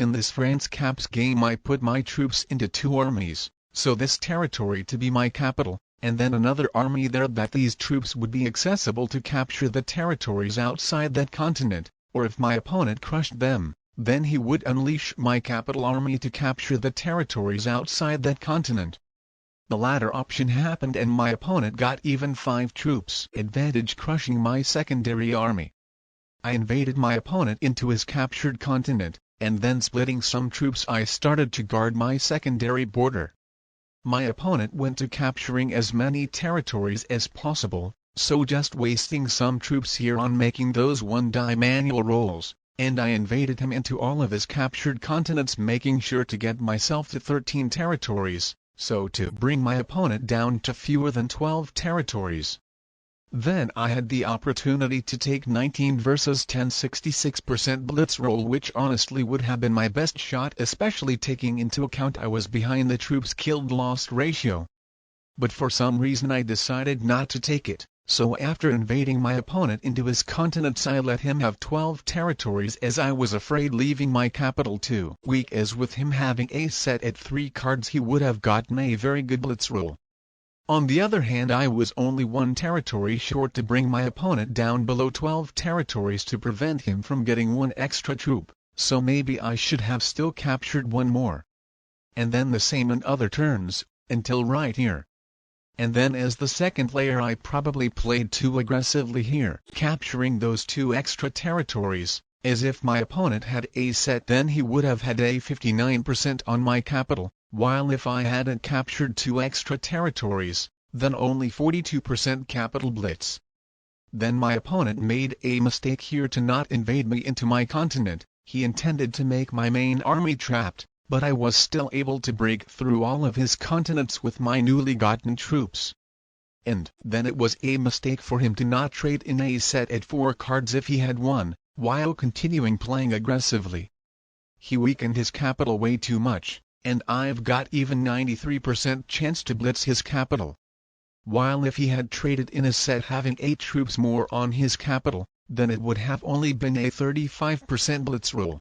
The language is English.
In this France Caps game I put my troops into 2 armies, so this territory to be my capital, and then another army there that these troops would be accessible to capture the territories outside that continent, or if my opponent crushed them, then he would unleash my capital army to capture the territories outside that continent. The latter option happened and my opponent got even 5 troops advantage crushing my secondary army. I invaded my opponent into his captured continent, and then splitting some troops I started to guard my secondary border. My opponent went to capturing as many territories as possible, so just wasting some troops here on making those 1-die manual rolls, and I invaded him into all of his captured continents, making sure to get myself to 13 territories, so to bring my opponent down to fewer than 12 territories. Then I had the opportunity to take 19 versus 10 66% blitz roll, which honestly would have been my best shot, especially taking into account I was behind the troops killed-lost ratio. But for some reason I decided not to take it, so after invading my opponent into his continents I let him have 12 territories, as I was afraid leaving my capital too weak, as with him having a set at 3 cards he would have gotten a very good blitz roll. On the other hand, I was only 1 territory short to bring my opponent down below 12 territories to prevent him from getting 1 extra troop, so maybe I should have still captured 1 more. And then the same in other turns, until right here. And then as the second player I probably played too aggressively here, capturing those 2 extra territories, as if my opponent had a set then he would have had a 59% on my capital, while if I hadn't captured 2 extra territories, then only 42% capital blitz. Then my opponent made a mistake here to not invade me into my continent. He intended to make my main army trapped, but I was still able to break through all of his continents with my newly gotten troops. And then it was a mistake for him to not trade in a set at 4 cards if he had 1, while continuing playing aggressively. He weakened his capital way too much, and I've got even 93% chance to blitz his capital. While if he had traded in a set having 8 troops more on his capital, then it would have only been a 35% blitz roll.